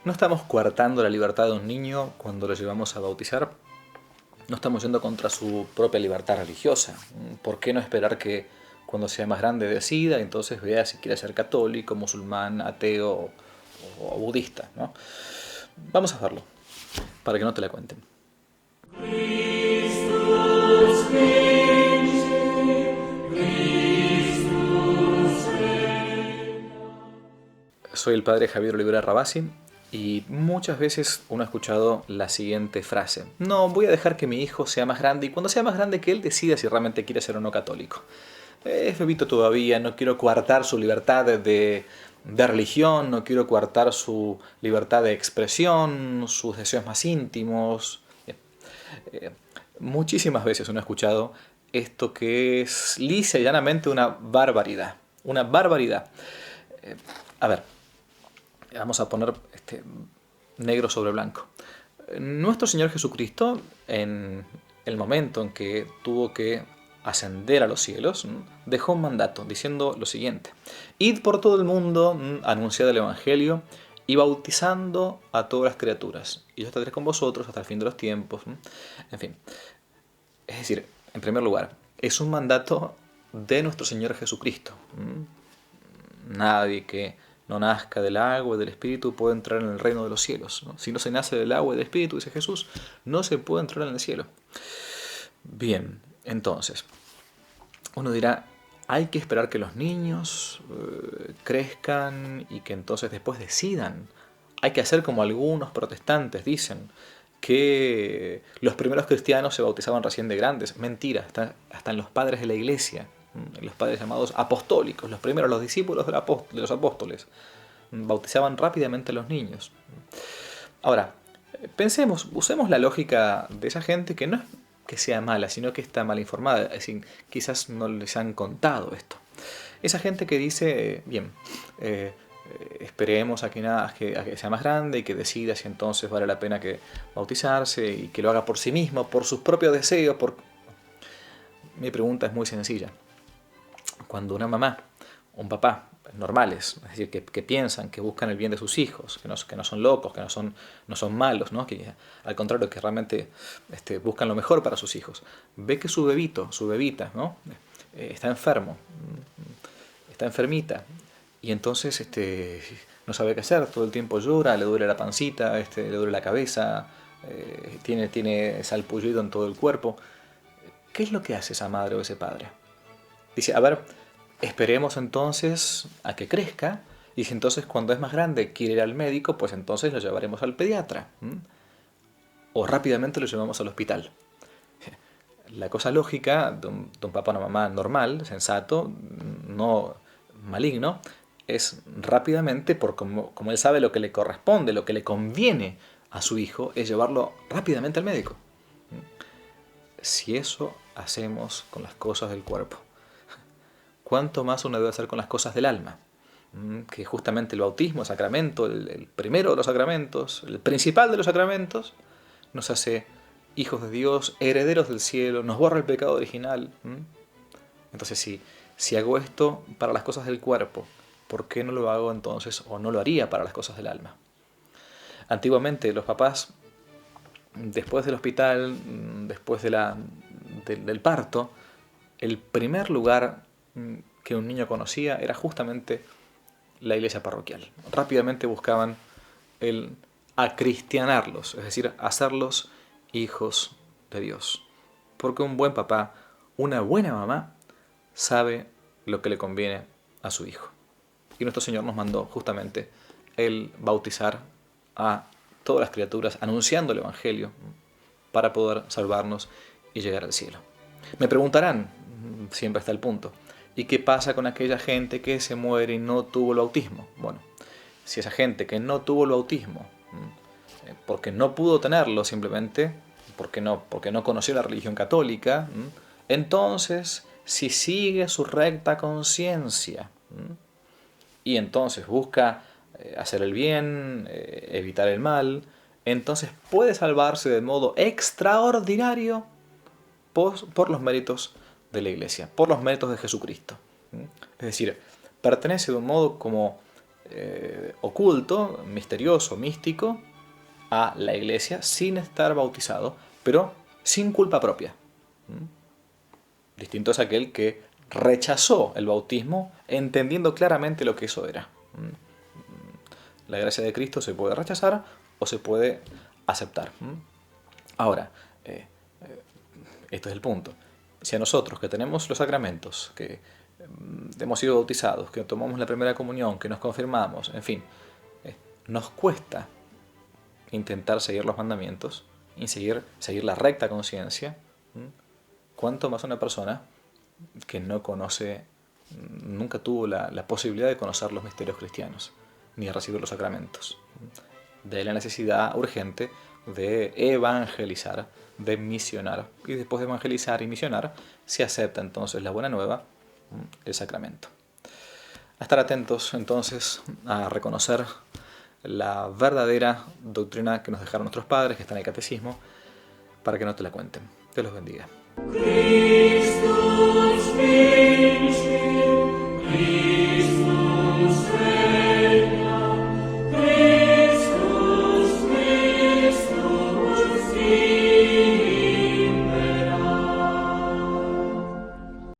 No estamos coartando la libertad de un niño cuando lo llevamos a bautizar. No estamos yendo contra su propia libertad religiosa. ¿Por qué no esperar que cuando sea más grande decida y entonces vea si quiere ser católico, musulmán, ateo o budista, ¿no? Vamos a hacerlo, para que no te la cuenten. Soy el padre Javier Olivera Rabasi y muchas veces uno ha escuchado la siguiente frase: no, voy a dejar que mi hijo sea más grande y cuando sea más grande que él decida si realmente quiere ser o no católico. Es bebito todavía, no quiero coartar su libertad de religión, no quiero coartar su libertad de expresión, sus deseos más íntimos. Eh, Muchísimas veces uno ha escuchado esto que es lisa y llanamente una barbaridad. Una barbaridad. Eh, a ver, vamos a poner negro sobre blanco. Nuestro Señor Jesucristo, en el momento en que tuvo que ascender a los cielos, dejó un mandato diciendo lo siguiente: id por todo el mundo, anunciad el Evangelio y bautizando a todas las criaturas. Y yo estaré con vosotros hasta el fin de los tiempos. En fin, es decir, en primer lugar, es un mandato de nuestro Señor Jesucristo. Nadie que no nazca del agua y del Espíritu puede entrar en el reino de los cielos, ¿no? Si no se nace del agua y del Espíritu, dice Jesús, no se puede entrar en el cielo. Bien, entonces, uno dirá, hay que esperar que los niños crezcan y que entonces después decidan. Hay que hacer como algunos protestantes dicen, que los primeros cristianos se bautizaban recién de grandes. Mentira, hasta en los padres de la iglesia, los padres llamados apostólicos, los primeros, los discípulos de los apóstoles, bautizaban rápidamente a los niños. Ahora, pensemos, usemos la lógica de esa gente que no es que sea mala, sino que está mal informada, es decir, quizás no les han contado esto. Esa gente que dice, bien, esperemos a que sea más grande y que decida si entonces vale la pena que bautizarse y que lo haga por sí mismo, por sus propios deseos. Mi pregunta es muy sencilla. Cuando una mamá o un papá normales, es decir, que piensan, que buscan el bien de sus hijos, que no son locos, que no son malos, ¿no? Que al contrario, que realmente buscan lo mejor para sus hijos, ve que su bebito, su bebita, ¿no? Está enfermo, está enfermita, y entonces no sabe qué hacer, todo el tiempo llora, le duele la pancita, le duele la cabeza, tiene salpullido en todo el cuerpo. ¿Qué es lo que hace esa madre o ese padre? Dice, a ver, esperemos entonces a que crezca, y si entonces cuando es más grande quiere ir al médico, pues entonces lo llevaremos al pediatra. O rápidamente lo llevamos al hospital. La cosa lógica de un papá o una mamá normal, sensato, no maligno, es rápidamente, como él sabe lo que le corresponde, lo que le conviene a su hijo, es llevarlo rápidamente al médico. Si eso hacemos con las cosas del cuerpo, ¿cuánto más uno debe hacer con las cosas del alma? Que justamente el bautismo, el sacramento, el primero de los sacramentos, el principal de los sacramentos, nos hace hijos de Dios, herederos del cielo, nos borra el pecado original. Entonces, si hago esto para las cosas del cuerpo, ¿por qué no lo hago entonces o no lo haría para las cosas del alma? Antiguamente los papás, después del hospital, después del parto, el primer lugar que un niño conocía era justamente la iglesia parroquial. Rápidamente buscaban el acristianarlos, es decir, hacerlos hijos de Dios. Porque un buen papá, una buena mamá, sabe lo que le conviene a su hijo. Y nuestro Señor nos mandó justamente el bautizar a todas las criaturas, anunciando el Evangelio, para poder salvarnos y llegar al cielo. Me preguntarán, siempre está el punto, ¿y qué pasa con aquella gente que se muere y no tuvo el bautismo? Bueno, si esa gente que no tuvo el bautismo, porque no pudo tenerlo simplemente, porque no conoció la religión católica, entonces, si sigue su recta conciencia y entonces busca hacer el bien, evitar el mal, entonces puede salvarse de modo extraordinario por los méritos de la Iglesia, por los méritos de Jesucristo. Es decir, pertenece de un modo como oculto, misterioso, místico, a la iglesia sin estar bautizado, pero sin culpa propia. Distinto es aquel que rechazó el bautismo entendiendo claramente lo que eso era. La gracia de Cristo se puede rechazar o se puede aceptar. Ahora, esto es el punto. Si a nosotros que tenemos los sacramentos, que hemos sido bautizados, que tomamos la primera comunión, que nos confirmamos, en fin, nos cuesta intentar seguir los mandamientos y seguir la recta conciencia, cuanto más una persona que no conoce, nunca tuvo la posibilidad de conocer los misterios cristianos, ni de recibir los sacramentos. De ahí la necesidad urgente de evangelizar, de misionar, y después de evangelizar y misionar, se acepta entonces la buena nueva, el sacramento. A estar atentos entonces a reconocer la verdadera doctrina que nos dejaron nuestros padres, que está en el catecismo, para que no te la cuenten. Dios los bendiga.